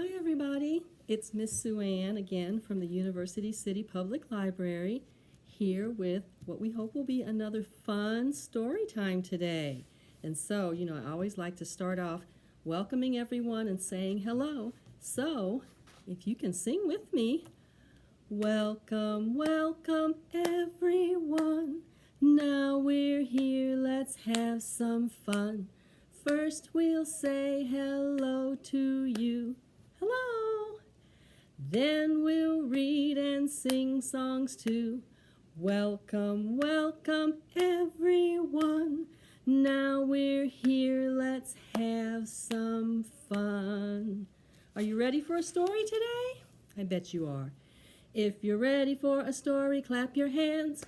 Hi everybody, it's Miss Sue Ann again from the University City Public Library here with what we hope will be another fun story time today. And so, I always like to start off welcoming everyone and saying hello. So, if you can sing with me, welcome, welcome everyone. Now we're here, let's have some fun. First we'll say hello to you. Hello. Then we'll read and sing songs too. Welcome, welcome everyone. Now we're here, let's have some fun. Are you ready for a story today? I bet you are. If you're ready for a story, clap your hands.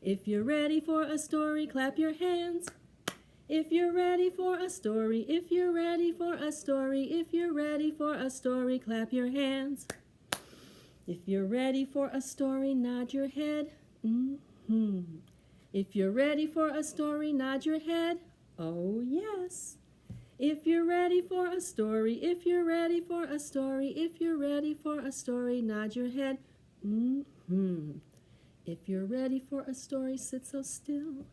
If you're ready for a story, clap your hands. If you're ready for a story, if you're ready for a story, if you're ready for a story, clap your hands. If you're ready for a story, nod your head. If you're ready for a story, nod your head. Oh, yes. If you're ready for a story, if you're ready for a story, if you're ready for a story, nod your head. If you're ready for a story, sit so still.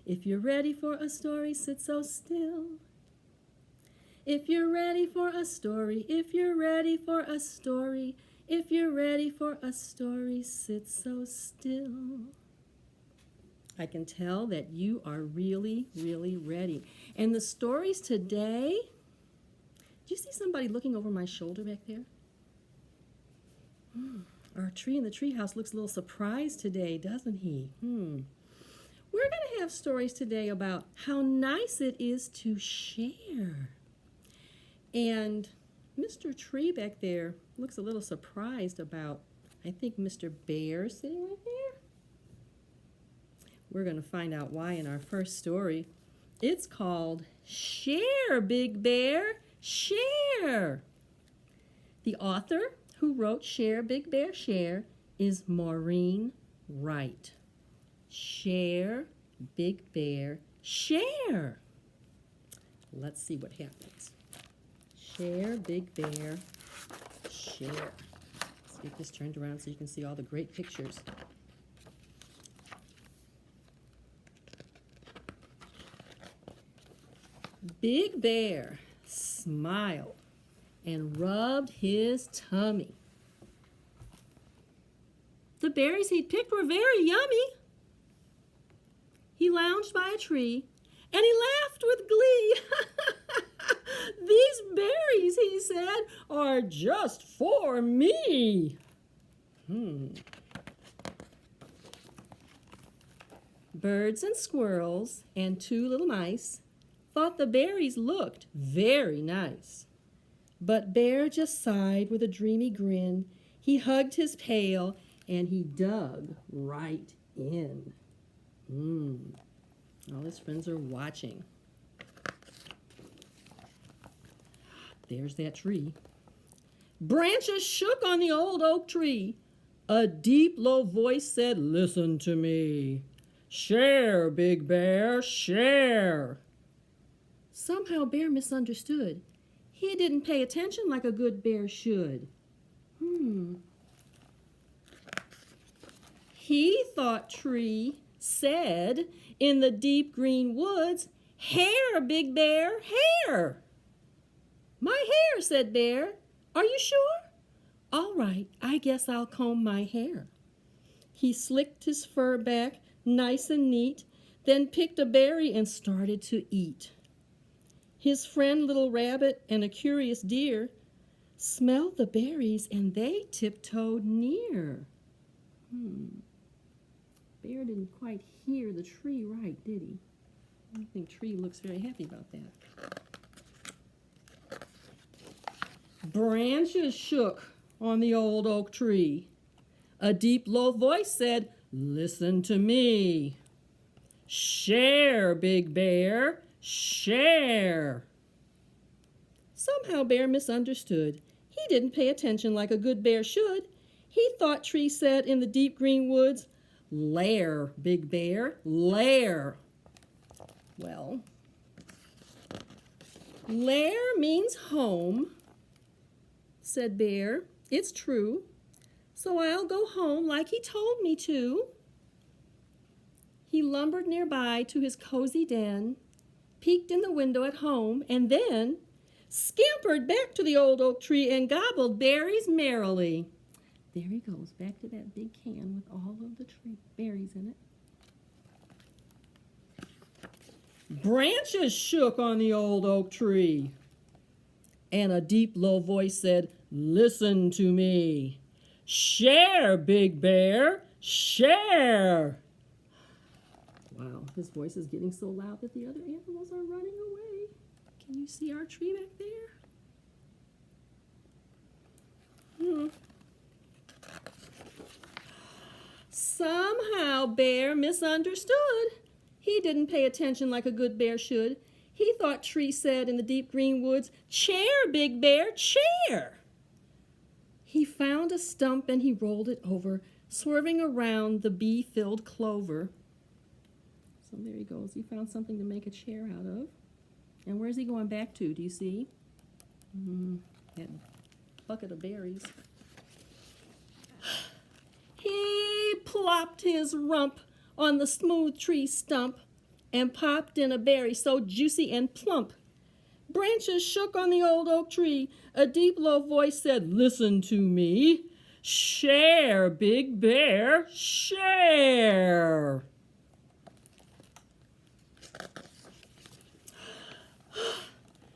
If you're ready for a story, sit so still. If you're ready for a story, if you're ready for a story, if you're ready for a story, sit so still. I can tell that you are really, really ready. And the stories today, do you see somebody looking over my shoulder back there? Our tree in the treehouse looks a little surprised today, doesn't he? We're going to have stories today about how nice it is to share. And Mr. Tree back there looks a little surprised about, I think, Mr. Bear sitting right there. We're going to find out why in our first story. It's called Share, Big Bear, Share. The author who wrote Share, Big Bear, Share is Maureen Wright. Share, Big Bear, share. Let's see what happens. Share, Big Bear, share. Let's get this turned around so you can see all the great pictures. Big Bear smiled and rubbed his tummy. The berries he'd picked were very yummy. He lounged by a tree, and he laughed with glee. These berries, he said, are just for me. Birds and squirrels and two little mice thought the berries looked very nice. But Bear just sighed with a dreamy grin. He hugged his pail, and he dug right in. All his friends are watching. There's that tree. Branches shook on the old oak tree. A deep, low voice said, "Listen to me. Share, Big Bear, share." Somehow Bear misunderstood. He didn't pay attention like a good bear should. He thought Tree said in the deep green woods, "Hair, Big Bear, hair." "My hair," said Bear. "Are you sure?" "All right, I guess I'll comb my hair." He slicked his fur back nice and neat, then picked a berry and started to eat. His friend Little Rabbit and a curious deer smelled the berries and they tiptoed near. Bear didn't quite hear the tree right, did he? I don't think Tree looks very happy about that. Branches shook on the old oak tree. A deep, low voice said, "Listen to me. Share, Big Bear, share." Somehow Bear misunderstood. He didn't pay attention like a good bear should. He thought Tree said in the deep green woods, "Lair, Big Bear, lair." Well, Lair means home, said Bear. It's true. So I'll go home like he told me to. He lumbered nearby to his cozy den, peeked in the window at home, and then scampered back to the old oak tree and gobbled berries merrily. There he goes, back to that big can with all of the berries in it. Branches shook on the old oak tree, and a deep, low voice said, "Listen to me. Share, Big Bear, share." Wow, his voice is getting so loud that the other animals are running away. Can you see our tree back there? Somehow Bear misunderstood. He didn't pay attention like a good bear should. He thought Tree said in the deep green woods, "Chair, Big Bear, chair." He found a stump and he rolled it over, swerving around the bee-filled clover. So there he goes. He found something to make a chair out of. And where's he going back to? Do you see? That bucket of berries. He plopped his rump on the smooth tree stump and popped in a berry so juicy and plump. Branches shook on the old oak tree. A deep, low voice said, "Listen to me. Share, Big Bear, share."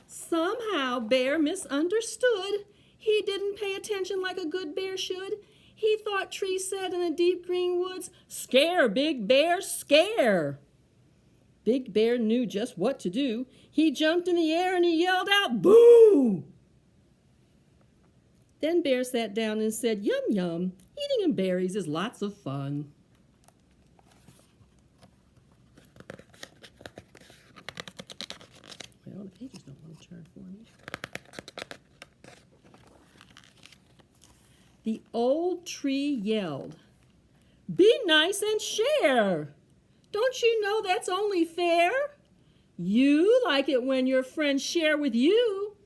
Somehow Bear misunderstood. He didn't pay attention like a good bear should. He thought Tree said in the deep green woods, "Scare, Big Bear, scare." Big Bear knew just what to do. He jumped in the air and he yelled out, "Boo!" Then Bear sat down and said, "Yum, yum, eating in berries is lots of fun." Well, the pages don't want to turn for me. The old tree yelled, "Be nice and share. Don't you know that's only fair? You like it when your friends share with you.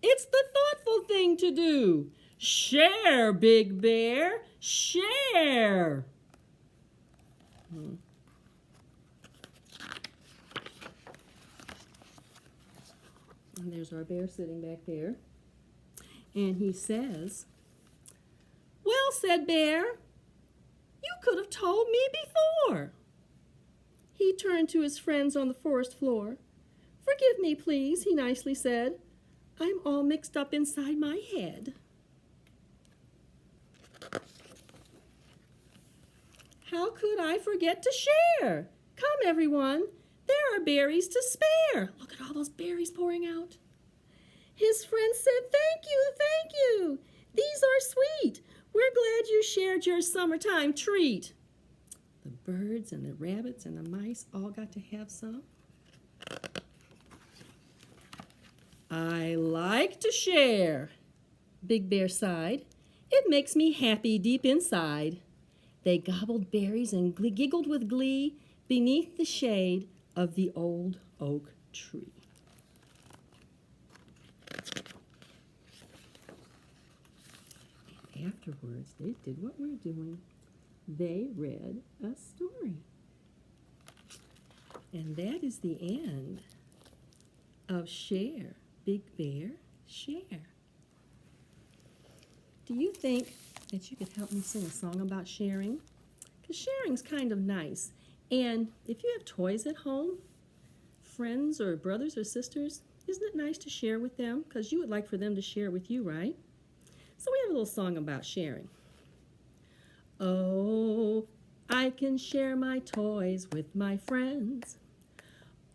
It's the thoughtful thing to do. Share, Big Bear, share." And there's our bear sitting back there. And he says, "Well," said Bear, "you could have told me before." He turned to his friends on the forest floor. "Forgive me, please," he nicely said. "I'm all mixed up inside my head." How could I forget to share? Come, everyone, there are berries to spare. Look at all those berries pouring out. His friends said, "Thank you, thank you. These are sweet. We're glad you shared your summertime treat." The birds and the rabbits and the mice all got to have some. "I like to share," Big Bear sighed. "It makes me happy deep inside." They gobbled berries and giggled with glee beneath the shade of the old oak tree. And afterwards, they did what we're doing. They read a story. And that is the end of Share, Big Bear, Share. Do you think that you could help me sing a song about sharing? Because sharing's kind of nice. And if you have toys at home, friends or brothers or sisters, isn't it nice to share with them? Because you would like for them to share with you, right? So we have a little song about sharing. Oh, I can share my toys with my friends.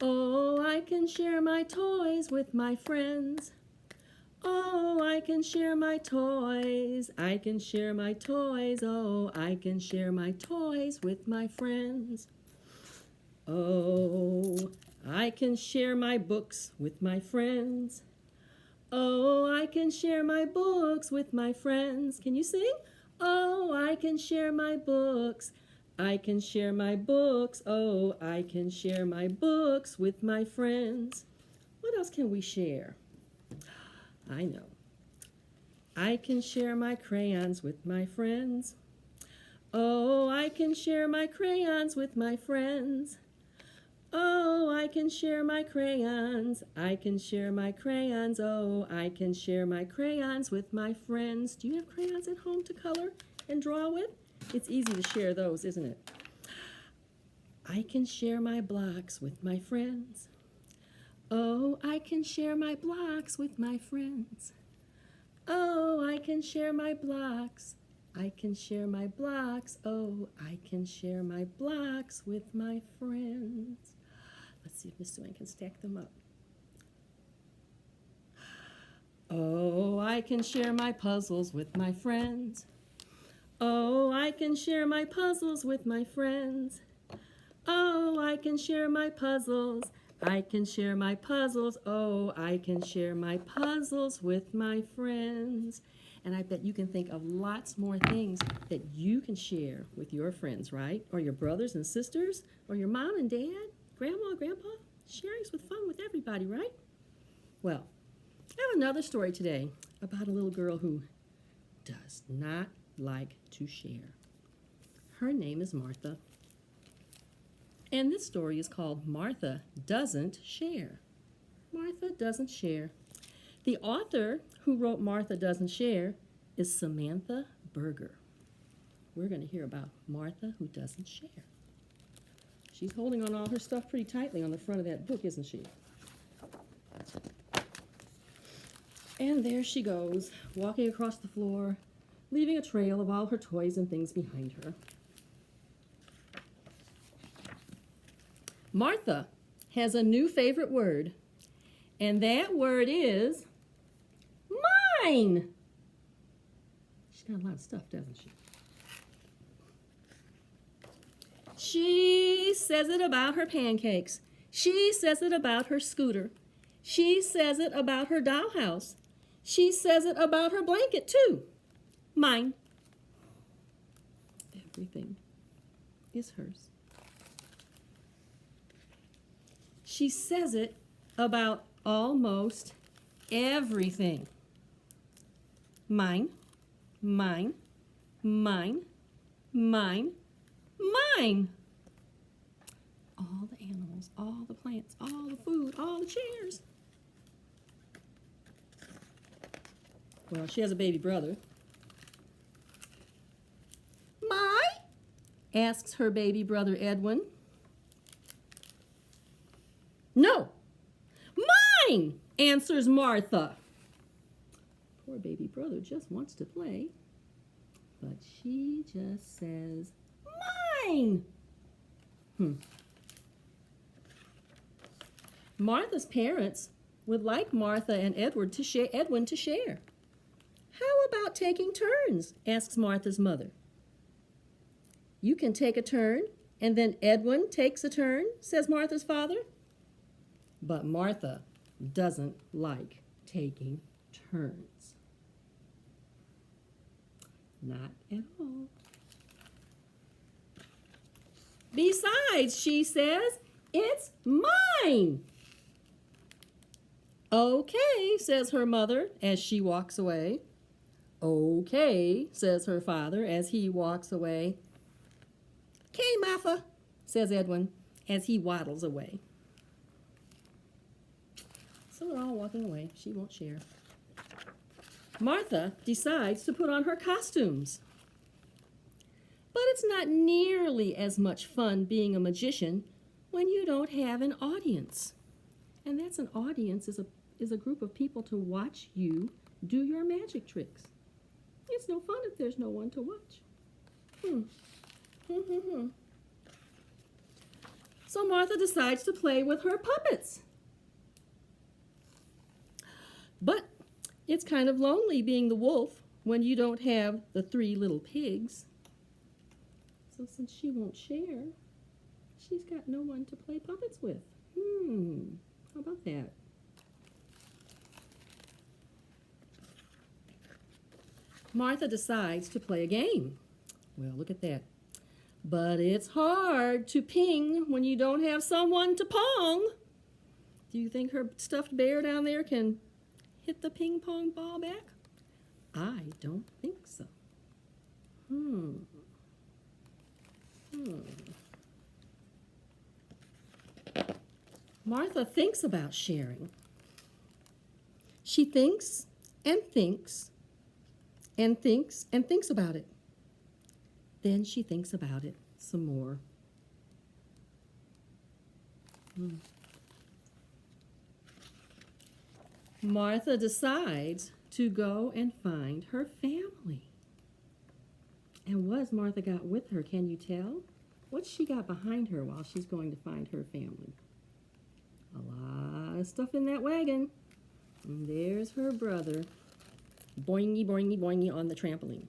Oh, I can share my toys with my friends. Oh, I can share my toys. I can share my toys. Oh, I can share my toys with my friends. Oh, I can share my books with my friends. Oh, I can share my books with my friends. Can you sing? Oh, I can share my books. I can share my books. Oh, I can share my books with my friends. What else can we share? I know. I can share my crayons with my friends. Oh, I can share my crayons with my friends. Oh, I can share my crayons. I can share my crayons. Oh, I can share my crayons with my friends. Do you have crayons at home to color and draw with? It's easy to share those, isn't it? I can share my blocks with my friends. Oh, I can share my blocks with my friends. Oh, I can share my blocks. I can share my blocks. Oh, I can share my blocks with my friends. Let's see if Miss Sue-Ann can stack them up. Oh, I can share my puzzles with my friends. Oh, I can share my puzzles with my friends. Oh, I can share my puzzles. I can share my puzzles. Oh, I can share my puzzles with my friends. And I bet you can think of lots more things that you can share with your friends, right? Or your brothers and sisters, or your mom and dad, grandma, grandpa. Sharing's with fun with everybody, right? Well, I have another story today about a little girl who does not like to share. Her name is Martha. And this story is called Martha Doesn't Share. Martha Doesn't Share. The author who wrote Martha Doesn't Share is Samantha Berger. We're going to hear about Martha who doesn't share. She's holding on all her stuff pretty tightly on the front of that book, isn't she? And there she goes, walking across the floor, leaving a trail of all her toys and things behind her. Martha has a new favorite word, and that word is mine. She's got a lot of stuff, doesn't she? She says it about her pancakes. She says it about her scooter. She says it about her dollhouse. She says it about her blanket, too. Mine. Everything is hers. She says it about almost everything. Mine, mine, mine, mine, mine. All the animals, all the plants, all the food, all the chairs. Well, she has a baby brother. My? Asks her baby brother Edwin. No, mine, answers Martha. Poor baby brother just wants to play, but she just says, mine. Martha's parents would like Martha and Edwin to share. How about taking turns? Asks Martha's mother. You can take a turn, and then Edwin takes a turn, says Martha's father. But Martha doesn't like taking turns. Not at all. Besides, she says, it's mine. Okay, says her mother as she walks away. Okay, says her father as he walks away. Okay, Martha, says Edwin as he waddles away. So they're all walking away. She won't share. Martha decides to put on her costumes. But it's not nearly as much fun being a magician when you don't have an audience. And that's an audience is a group of people to watch you do your magic tricks. It's no fun if there's no one to watch. So Martha decides to play with her puppets. But it's kind of lonely being the wolf when you don't have the 3 little pigs. So since she won't share, she's got no one to play puppets with. How about that? Martha decides to play a game. Well, look at that. But it's hard to ping when you don't have someone to pong. Do you think her stuffed bear down there can hit the ping pong ball back? I don't think so. Hmm. Martha thinks about sharing. She thinks and thinks and thinks and thinks about it. Then she thinks about it some more. Martha decides to go and find her family. And what has Martha got with her? Can you tell? What's she got behind her while she's going to find her family? A lot of stuff in that wagon. And there's her brother, boingy, boingy, boingy on the trampoline.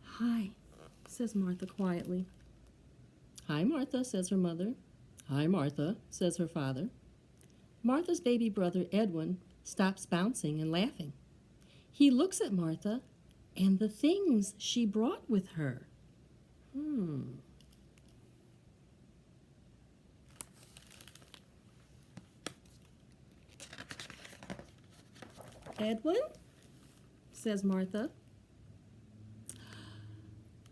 Hi, says Martha quietly. Hi, Martha, says her mother. Hi, Martha, says her father. Martha's baby brother, Edwin, stops bouncing and laughing. He looks at Martha and the things she brought with her. Edwin, says Martha,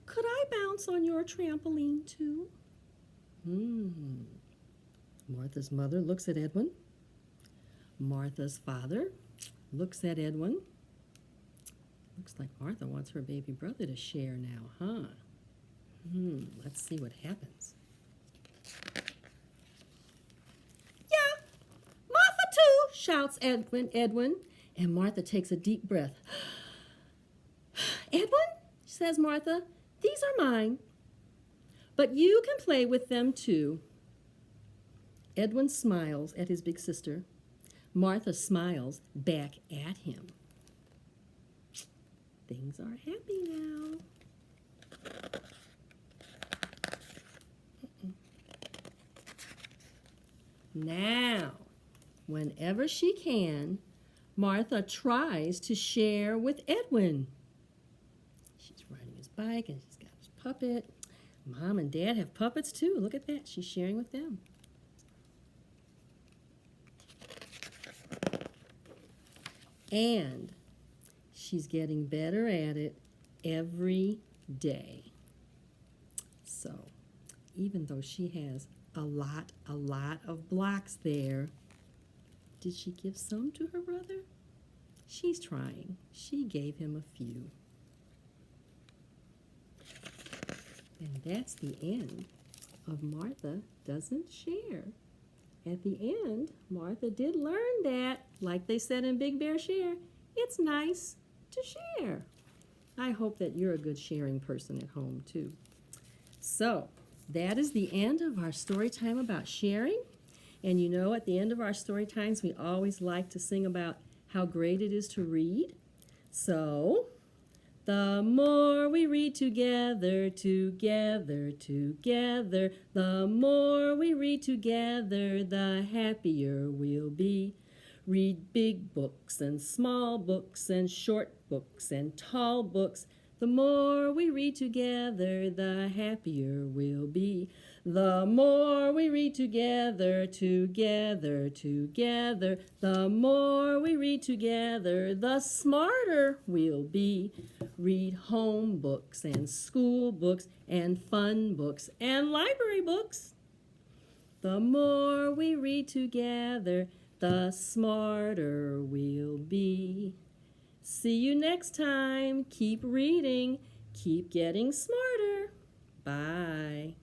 could I bounce on your trampoline too? Martha's mother looks at Edwin. Martha's father looks at Edwin. Looks like Martha wants her baby brother to share now, huh? Let's see what happens. Yeah, Martha too, shouts Edwin, and Martha takes a deep breath. Edwin, says Martha, these are mine, but you can play with them too. Edwin smiles at his big sister. Martha smiles back at him. Things are happy now. Now, whenever she can, Martha tries to share with Edwin. She's riding his bike and she's got his puppet. Mom and Dad have puppets too. Look at that. She's sharing with them. And she's getting better at it every day. So, even though she has a lot of blocks there, did she give some to her brother? She's trying. She gave him a few. And that's the end of Martha Doesn't Share. At the end, Martha did learn that, like they said in Big Bear Share, it's nice to share. I hope that you're a good sharing person at home too. So, that is the end of our story time about sharing. And you know, at the end of our story times, we always like to sing about how great it is to read. So, the more we read together, together, together, the more we read together, the happier we'll be. Read big books and small books and short books and tall books. The more we read together, the happier we'll be. The more we read together, together, together, the more we read together, the smarter we'll be. Read home books and school books and fun books and library books. The more we read together, the smarter we'll be. See you next time. Keep reading. Keep getting smarter. Bye.